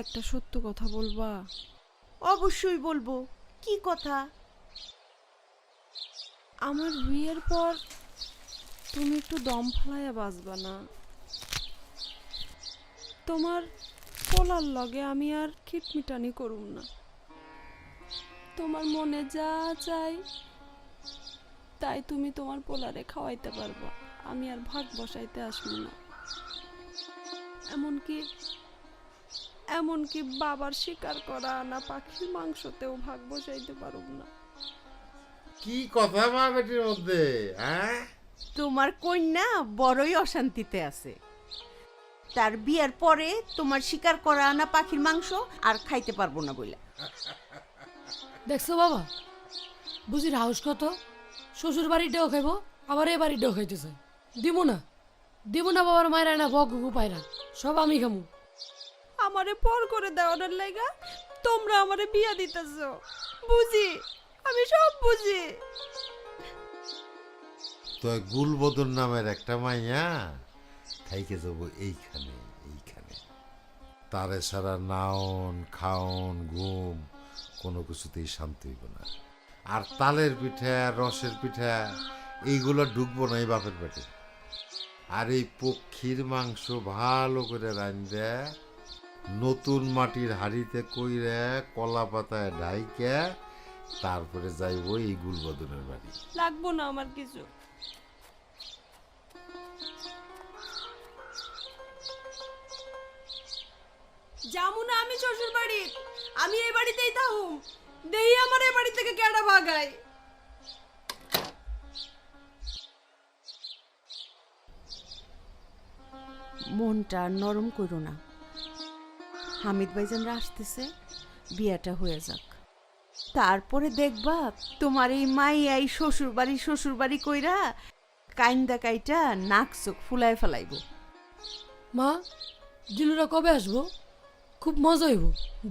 একটা সত্য কথা বলবা? অবশ্যই বলবো। কি কথা? আমার বিয়ের পর তুমি একটু দম ফেলাইয়া বাঁচবা না? তোমার পোলার লগে আমি আর খিটমিটানি করুম না। তোমার মনে যা চাই তাই তুমি তোমার পোলারে খাওয়াইতে পারবা। আমি আর ভাগ বসাইতে আসবো না। এমনকি এমনকি বাবার শিকার করা আনা পাখির মাংসতেও ভাগ বসাইতে পারুম না। কি কথা মা বেটির মধ্যে, হ্যাঁ? তোমার কন্যা বড়ই অশান্তিতে আছে। তার বিয়ের পরে তোমার শিকার করা আনা পাখির মাংস আর খাইতে পারবো না বলে। দেখছো বাবা, বুঝির হাউস কত? শ্বশুর বাড়িটাও খাইব, আবার এ বাড়িটাও খাইতেছে। দিব না, দিব না বাবার মায়েরা না বক গুকু পায়রা, সব আমি খামু। আমারে পর করে দেওয়ার লাইগা তোমরা আমারে বিয়া দিতেছ। বুঝি, আমি সব বুঝি। তো গুলবদন নামের একটা মাইয়া খাইকে যাব এইখানে। তারে সারা নাওন খাওন ঘুম কোনো কিছুতেই শান্তি হইব না। আর তালের পিঠা রসের পিঠা এইগুলো ঢুকবো না এই বাপের পেটে। আর এই পক্ষীর মাংস ভালো করে রান্ধে নতুন মাটির হাড়িতে কইরে কলা পাতায় ঢাইকে তারপরে যাইব এই গুলবদনের বাড়ি। লাগবো না আমার কিছু। যাবো না আমি শ্বশুর বাড়ি। আমি এই বাড়িতেই থাকুম। দেই আমার এই বাড়ি থেকে কেডা ভাগায়। মনটা নরম করো না। হামিদ ভাইজানরা আসতেছে, বিয়াটা হয়ে যাক। তারপরে দেখবা তোমার এই মাইয়াই শ্বশুর বাড়ি কইরা কাইন্দা কাইটা নাক চোখ ফুলায় ফেলাইব। মা, দিলুরা কবে আসবো? খুব মজা হইব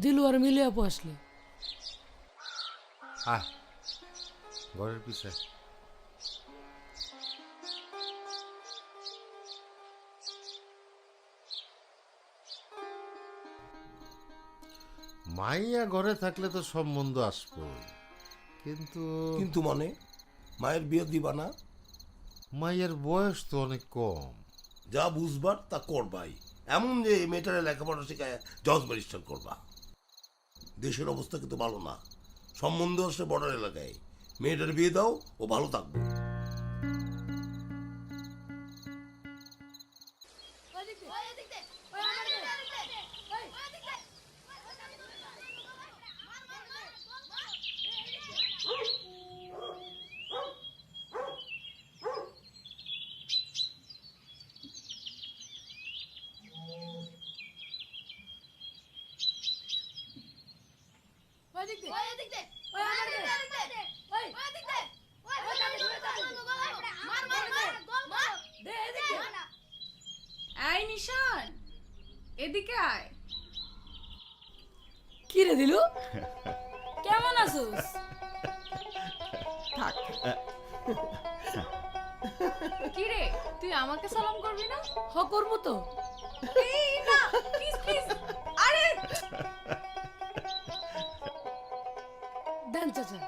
দিলু আর মিলে আপু আসলে। আহ ঘরের পিছে মাইয়া ঘরে থাকলে তো সম্বন্ধ আসবো, কিন্তু কিন্তু মানে মায়ের বিয়ে দিবা না? মাইয়ের বয়স তো অনেক কম। যা বুঝবার তা করবাই। এমন যে এই মেয়েটারে লেখাপড়া শেখায় জজ ব্যারিস্টার করবা। দেশের অবস্থা কিন্তু ভালো না। সম্বন্ধ আসছে বর্ডার এলাকায়। মেয়েটার বিয়ে দাও, ও ভালো থাকবে। এই নিশান, এদিকে আয়। কি রে দিলু, কেমন আছোস? থাক, কি রে, তুই আমাকে সালাম করবি না? হ করবো তো। এই না, প্লিজ প্লিজ। আরে দেন চাচা।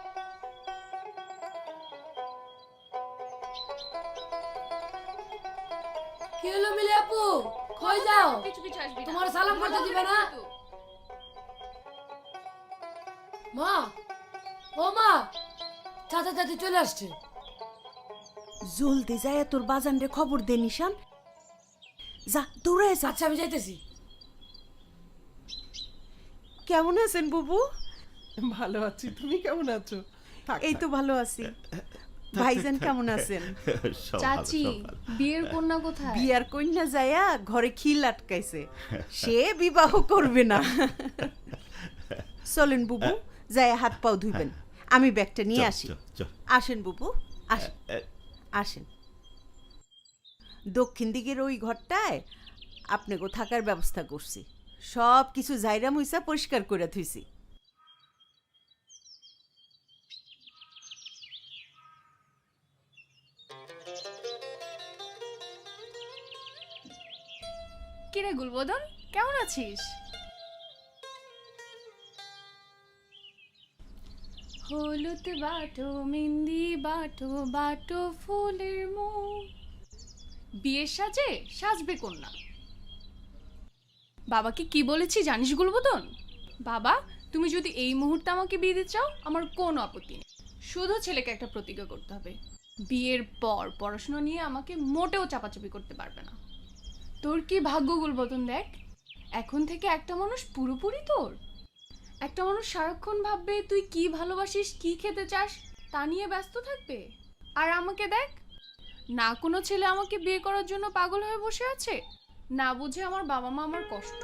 কি হলো মিলে আপু, কই যাও? পিছু পিছু আসবি না। তোমার সালাম করতে দিবে না? মা, ও মা, চাচা চাচি চলে আসছে। জলদি যায় তোর বাজানরে খবর দে নিশান। যা দৌড়ায় যা। আচ্ছা আমি যাইতেছি। কেমন আছেন বুবু? ভালো আছি, তুমি কেমন আছো? এই তো ভালো আছি। ভাইজান কেমন আছেন? চাচি, বিয়ের কন্যা কোথায়? বিয়ার কন্যা যায়া ঘরে খিল আটকাইছে, সে বিবাহ করবে না। চলেন বুবু, যায়া হাত পাও ধুইবেন। আমি ব্যাগটা নিয়ে আসি। আসেন বুবু, আসেন আসেন। দক্ষিণ দিকের ওই ঘরটায় আপনাকে থাকার ব্যবস্থা করছি। সব কিছু জায়রা মুইসা পরিষ্কার করে থুইছি। কি রে গুলবদন, কেমন আছিস? হলুদ বাটো মেহেন্দি বাটো বাটো ফুলের মুখ। বিয়ের সাজে সাজবে কন্যা। বাবাকে কি বলেছি জানিস গুলবদন? বাবা, তুমি যদি এই মুহূর্তে আমাকে বিয়ে দিতে চাও আমার কোনো আপত্তি নেই, শুধু ছেলেকে একটা প্রতিজ্ঞা করতে হবে, বিয়ের পর পড়াশোনা নিয়ে আমাকে মোটেও চাপাচাপি করতে পারবে না। তোর কি ভাগ্য গুলবদন, দেখ এখন থেকে একটা মানুষ পুরোপুরি তোর। একটা মানুষ সারাক্ষণ ভাববে তুই কি ভালোবাসিস, কি খেতে চাস, তা নিয়ে ব্যস্ত থাকবে। আর আমাকে দেখ, না কোনো ছেলে আমাকে বিয়ে করার জন্য পাগল হয়ে বসে আছে, না বুঝে আমার বাবা মা আমার কষ্ট।